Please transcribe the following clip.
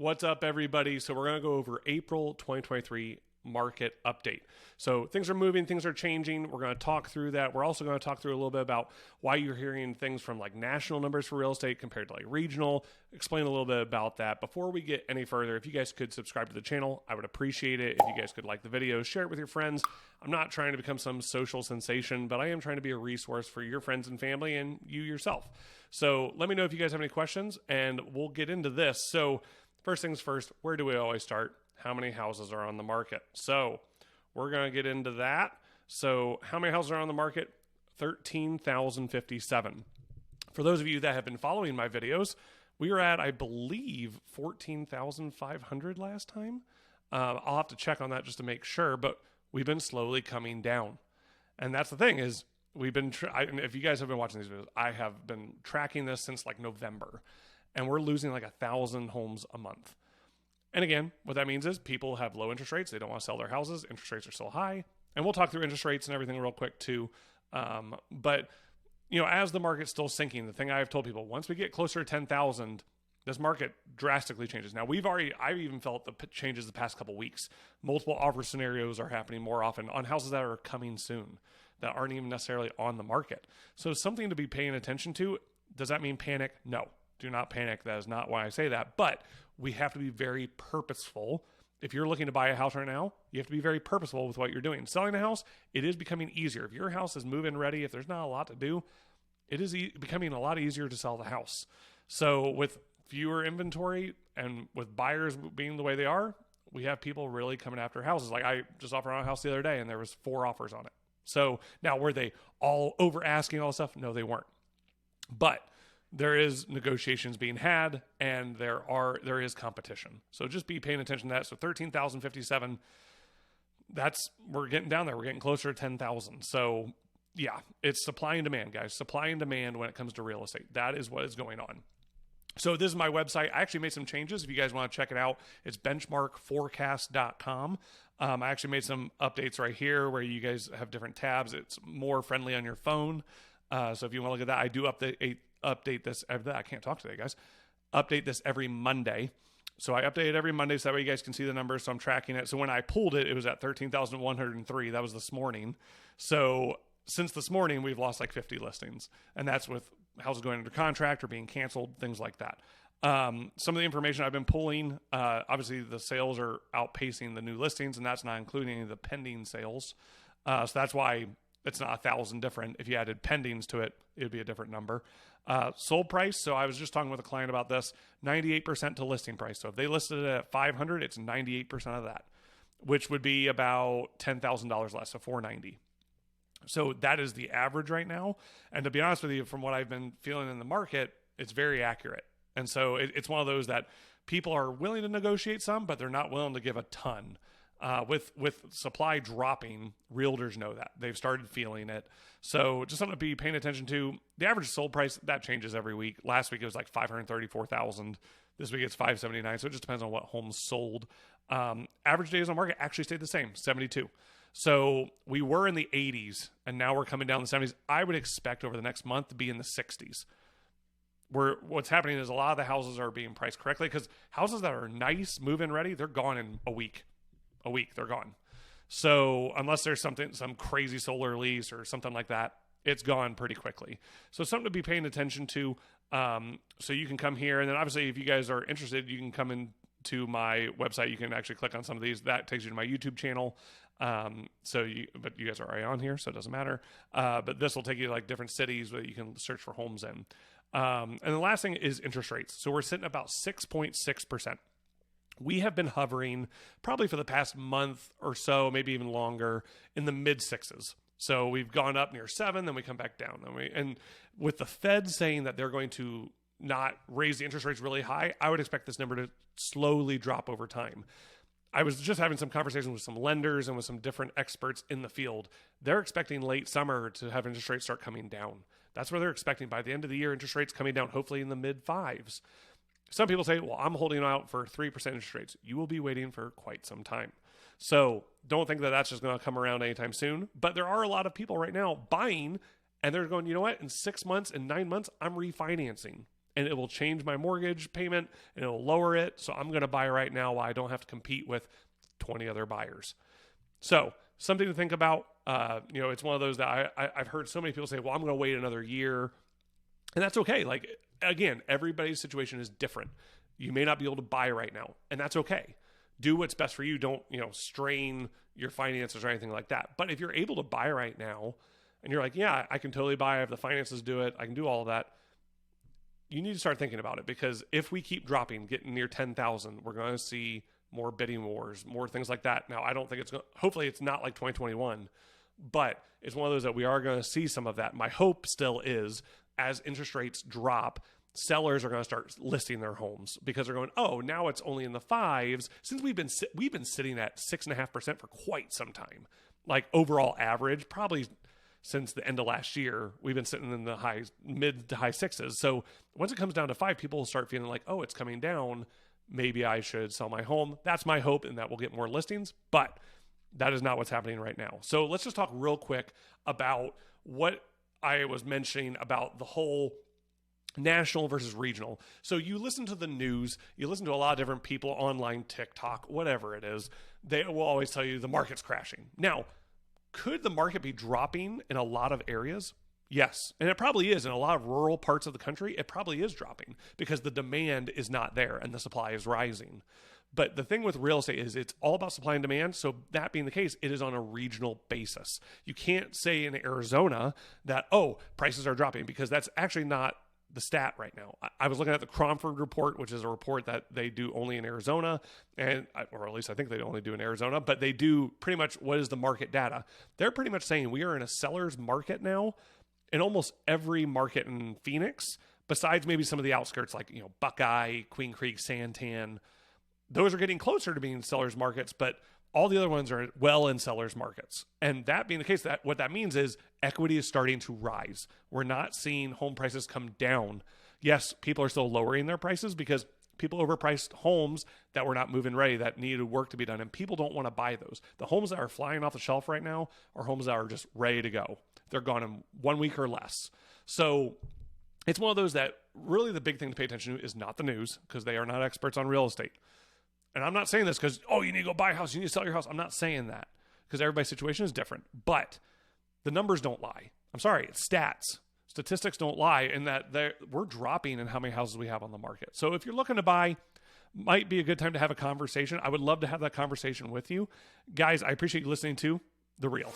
What's up, everybody? So we're going to go over April 2023 market update. So things are moving, things are changing. We're going to talk through that. We're also going to talk through a little bit about why you're hearing things from like national numbers for real estate compared to like regional. Explain a little bit about that. Before we get any further, if you guys could subscribe to the channel, I would appreciate it. If you guys could like the video, share it with your friends. I'm not trying to become some social sensation, but I am trying to be a resource for your friends and family and you yourself. So let me know if you guys have any questions and we'll get into this. So first things first, where do we always start? How many houses are on the market? So we're going to get into that. So how many houses are on the market? 13,057. For those of you that have been following my videos, we were at, I believe, 14,500 last time. I'll have to check on that just to make sure, but we've been slowly coming down. And that's the thing is we've been, if you guys have been watching these videos, I have been tracking this since like November, and we're losing like 1,000 homes a month. And again, what that means is people have low interest rates. They don't want to sell their houses. Interest rates are still high. And we'll talk through interest rates and everything real quick too. But, you know, as the market's still sinking, the thing I've told people, once we get closer to 10,000, this market drastically changes. Now, I've even felt the changes the past couple weeks. Multiple offer scenarios are happening more often on houses that are coming soon, that aren't even necessarily on the market. So something to be paying attention to. Does that mean panic? No. Do not panic. That is not why I say that. But we have to be very purposeful. If you're looking to buy a house right now, you have to be very purposeful with what you're doing. Selling a house, it is becoming easier. If your house is move-in ready, if there's not a lot to do, it is becoming a lot easier to sell the house. So with fewer inventory and with buyers being the way they are, we have people really coming after houses. Like I just offered on a house the other day and there was 4 offers on it. So now were they all over asking all this stuff? No, they weren't. But there is negotiations being had and there is competition. So just be paying attention to that. So 13,057, we're getting down there. We're getting closer to 10,000. So yeah, it's supply and demand, guys. Supply and demand when it comes to real estate. That is what is going on. So this is my website. I actually made some changes. If you guys want to check it out, it's benchmarkforecast.com. I actually made some updates right here where you guys have different tabs. It's more friendly on your phone. So if you want to look at that, I do update this. I can't talk today, guys. Update this every Monday. So I update it every Monday so that way you guys can see the numbers. So I'm tracking it. So when I pulled it, it was at 13,103. That was this morning. So since this morning, we've lost like 50 listings. And that's with houses going under contract or being canceled, things like that. Some of the information I've been pulling, obviously the sales are outpacing the new listings, and that's not including any of the pending sales. So that's why it's not 1,000 different. If you added pendings to it, it would be a different number. Sold price. So I was just talking with a client about this, 98% to listing price. So if they listed it at 500, it's 98% of that, which would be about $10,000 less, so 490. So that is the average right now. And to be honest with you, from what I've been feeling in the market, it's very accurate. And so it's one of those that people are willing to negotiate some, but they're not willing to give a ton. With supply dropping, realtors know that. They've started feeling it. So just something to be paying attention to. The average sold price, that changes every week. Last week it was like 534,000. This week it's 579. So it just depends on what homes sold. Average days on market actually stayed the same, 72. So we were in the 80s and now we're coming down in the 70s. I would expect over the next month to be in the 60s. What's happening is a lot of the houses are being priced correctly because houses that are nice, move-in ready, they're gone in a week. They're gone. So unless there's some crazy solar lease or something like that, it's gone pretty quickly. So something to be paying attention to. So you can come here, and then obviously if you guys are interested, you can come into my website. You can actually click on some of these. That takes you to my YouTube channel. But you guys are already on here, so it doesn't matter. But this will take you to like different cities that you can search for homes in. And the last thing is interest rates. So we're sitting about 6.6%. We have been hovering probably for the past month or so, maybe even longer, in the mid 6s. So we've gone up near 7, then we come back down. And with the Fed saying that they're going to not raise the interest rates really high, I would expect this number to slowly drop over time. I was just having some conversations with some lenders and with some different experts in the field. They're expecting late summer to have interest rates start coming down. That's where they're expecting by the end of the year, interest rates coming down, hopefully in the mid 5s. Some people say, well, I'm holding out for 3% interest rates. You will be waiting for quite some time. So don't think that that's just going to come around anytime soon. But there are a lot of people right now buying, and they're going, you know what? In 6 months and 9 months, I'm refinancing. and it will change my mortgage payment and it'll lower it. So I'm going to buy right now while I don't have to compete with 20 other buyers. So something to think about. It's one of those that I've heard so many people say, well, I'm going to wait another year. And that's okay. Like, again, everybody's situation is different. You may not be able to buy right now, and that's okay. Do what's best for you. Don't, strain your finances or anything like that. But if you're able to buy right now and you're like, yeah, I can totally buy. I have the finances to do it. I can do all of that. You need to start thinking about it, because if we keep dropping, getting near 10,000, we're going to see more bidding wars, more things like that. Now, I don't think hopefully it's not like 2021, but it's one of those that we are going to see some of that. My hope still is, as interest rates drop, sellers are going to start listing their homes, because they're going, oh, now it's only in the fives. Since we've been sitting at 6.5% for quite some time, like overall average, probably since the end of last year, we've been sitting in the mid to high sixes. So once it comes down to 5, people will start feeling like, oh, it's coming down. Maybe I should sell my home. That's my hope, and that we'll get more listings, but that is not what's happening right now. So let's just talk real quick about what I was mentioning about the whole national versus regional. So you listen to the news, you listen to a lot of different people online, TikTok, whatever it is, they will always tell you the market's crashing. Now, could the market be dropping in a lot of areas? Yes. And it probably is. In a lot of rural parts of the country, it probably is dropping because the demand is not there and the supply is rising. But the thing with real estate is it's all about supply and demand. So that being the case, it is on a regional basis. You can't say in Arizona that, oh, prices are dropping, because that's actually not the stat right now. I was looking at the Cromford report, which is a report that they do only in Arizona, or at least I think they only do in Arizona, but they do pretty much what is the market data. They're pretty much saying we are in a seller's market now in almost every market in Phoenix, besides maybe some of the outskirts like, Buckeye, Queen Creek, Santan. Those are getting closer to being sellers markets, but all the other ones are well in sellers markets. And that being the case, what that means is equity is starting to rise. We're not seeing home prices come down. Yes, people are still lowering their prices because people overpriced homes that were not move-in ready, that needed work to be done, and people don't want to buy those. The homes that are flying off the shelf right now are homes that are just ready to go. They're gone in 1 week or less. So it's one of those that really the big thing to pay attention to is not the news, because they are not experts on real estate. And I'm not saying this because, oh, you need to go buy a house, you need to sell your house. I'm not saying that, because everybody's situation is different. But the numbers don't lie. I'm sorry, it's stats. Statistics don't lie in that we're dropping in how many houses we have on the market. So if you're looking to buy, might be a good time to have a conversation. I would love to have that conversation with you. Guys, I appreciate you listening to The Real.